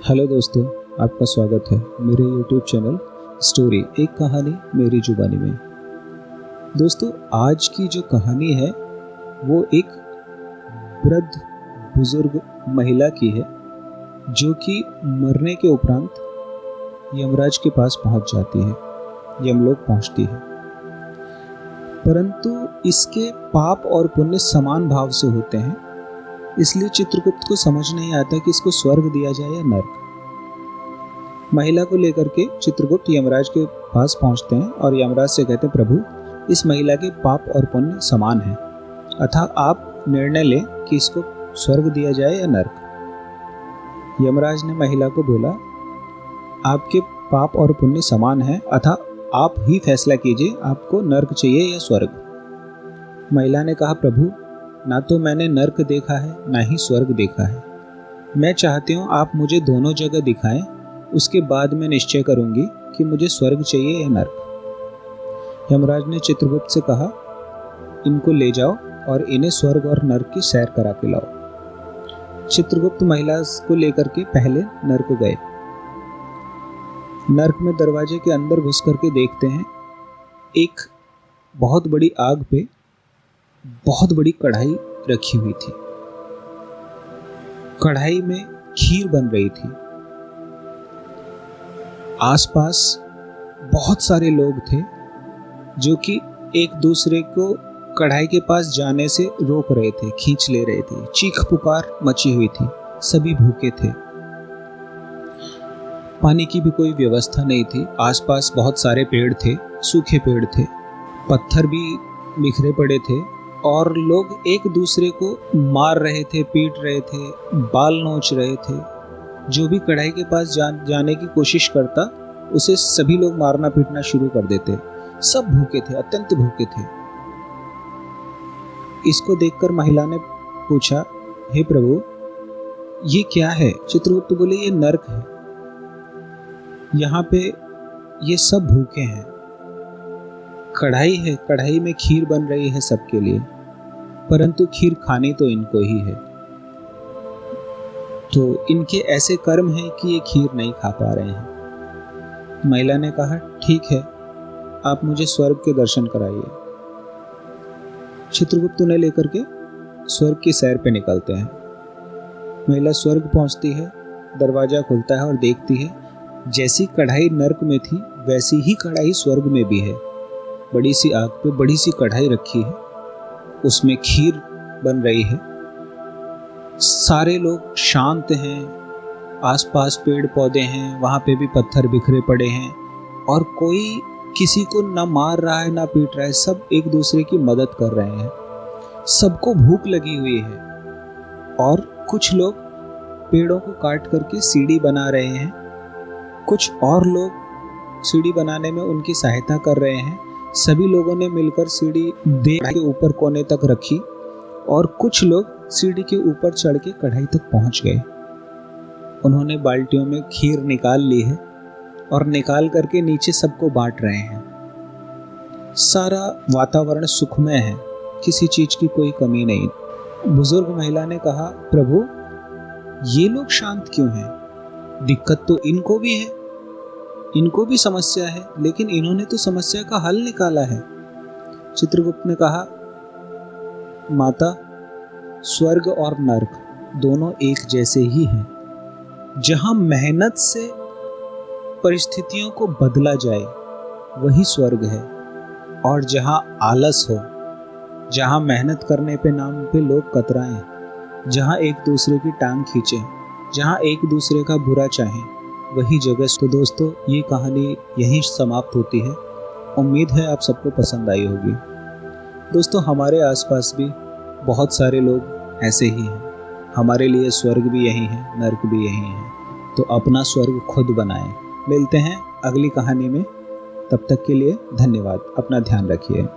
Hello दोस्तों, आपका स्वागत है मेरे YouTube चैनल स्टोरी एक कहानी मेरी जुबानी में। दोस्तों, आज की जो कहानी है वो एक वृद्ध बुजुर्ग महिला की है जो कि मरने के उपरांत यमराज के पास पहुंच जाती है, यमलोक पहुंचती है। परंतु इसके पाप और पुण्य समान भाव से होते हैं, इसलिए चित्रगुप्त को समझ नहीं आता कि इसको स्वर्ग दिया जाए या नर्क। महिला को लेकर के चित्रगुप्त यमराज के पास पहुंचते हैं और यमराज से कहते हैं, प्रभु, इस महिला के पाप और पुण्य समान हैं, अतः आप निर्णय लें कि इसको स्वर्ग दिया जाए या नर्क। यमराज ने महिला को बोला, आपके पाप और पुण्य समान हैं, अतः आप ही फैसला कीजिए, आपको नर्क चाहिए या स्वर्ग। महिला ने कहा, प्रभु, ना तो मैंने नर्क देखा है ना ही स्वर्ग देखा है। मैं चाहती हूँ आप मुझे दोनों जगह दिखाएं, उसके बाद मैं निश्चय करूंगी कि मुझे स्वर्ग चाहिए या नर्क। यमराज ने चित्रगुप्त से कहा, इनको ले जाओ और इन्हें स्वर्ग और नर्क की सैर करा के लाओ। चित्रगुप्त महिला को लेकर के पहले नर्क गए। नर्क में दरवाजे के अंदर घुस करके देखते हैं, एक बहुत बड़ी आग पे बहुत बड़ी कढ़ाई रखी हुई थी। कढ़ाई में खीर बन रही थी। आसपास बहुत सारे लोग थे जो कि एक दूसरे को कढ़ाई के पास जाने से रोक रहे थे, खींच ले रहे थे। चीख पुकार मची हुई थी, सभी भूखे थे। पानी की भी कोई व्यवस्था नहीं थी। आसपास बहुत सारे पेड़ थे, सूखे पेड़ थे, पत्थर भी बिखरे पड़े थे और लोग एक दूसरे को मार रहे थे, पीट रहे थे, बाल नोच रहे थे। जो भी कढ़ाई के पास जाने की कोशिश करता, उसे सभी लोग मारना पीटना शुरू कर देते। सब भूखे थे, अत्यंत भूखे थे। इसको देखकर महिला ने पूछा, हे प्रभु, ये क्या है? चित्रगुप्त बोले, ये नर्क है। यहाँ पे ये सब भूखे हैं। कढ़ाई है, कढ़ाई में खीर बन रही है सबके लिए, परंतु खीर खानी तो इनको ही है। तो इनके ऐसे कर्म हैं कि ये खीर नहीं खा पा रहे हैं। महिला ने कहा, ठीक है, आप मुझे स्वर्ग के दर्शन कराइए। चित्रगुप्त उन्हें लेकर के स्वर्ग की सैर पे निकलते हैं। महिला स्वर्ग पहुंचती है, दरवाजा खुलता है और देखती है, जैसी कढ़ाई नर्क में थी वैसी ही कढ़ाई स्वर्ग में भी है। बड़ी सी आग पे बड़ी सी कढ़ाई रखी है, उसमें खीर बन रही है। सारे लोग शांत हैं, आसपास पेड़ पौधे हैं, वहाँ पे भी पत्थर बिखरे पड़े हैं और कोई किसी को ना मार रहा है ना पीट रहा है। सब एक दूसरे की मदद कर रहे हैं। सबको भूख लगी हुई है और कुछ लोग पेड़ों को काट करके सीढ़ी बना रहे हैं। कुछ और लोग सीढ़ी बनाने में उनकी सहायता कर रहे हैं। सभी लोगों ने मिलकर सीढ़ी देह के ऊपर कोने तक रखी और कुछ लोग सीढ़ी के ऊपर चढ़ के कढ़ाई तक पहुंच गए। उन्होंने बाल्टियों में खीर निकाल ली है और निकाल करके नीचे सबको बांट रहे हैं। सारा वातावरण सुखमय है, किसी चीज की कोई कमी नहीं। बुजुर्ग महिला ने कहा, प्रभु, ये लोग शांत क्यों हैं? दिक्कत तो इनको भी है, इनको भी समस्या है, लेकिन इन्होंने तो समस्या का हल निकाला है। चित्रगुप्त ने कहा, माता, स्वर्ग और नर्क दोनों एक जैसे ही हैं। जहां मेहनत से परिस्थितियों को बदला जाए वही स्वर्ग है, और जहां आलस हो, जहां मेहनत करने पे नाम पे लोग कतराएं, जहां एक दूसरे की टांग खींचे, जहां एक दूसरे का बुरा चाहें, वही जगह। तो दोस्तों, ये कहानी यहीं समाप्त होती है। उम्मीद है आप सबको पसंद आई होगी। दोस्तों, हमारे आसपास भी बहुत सारे लोग ऐसे ही हैं। हमारे लिए स्वर्ग भी यही है, नर्क भी यही है। तो अपना स्वर्ग खुद बनाएं। मिलते हैं अगली कहानी में। तब तक के लिए धन्यवाद। अपना ध्यान रखिए।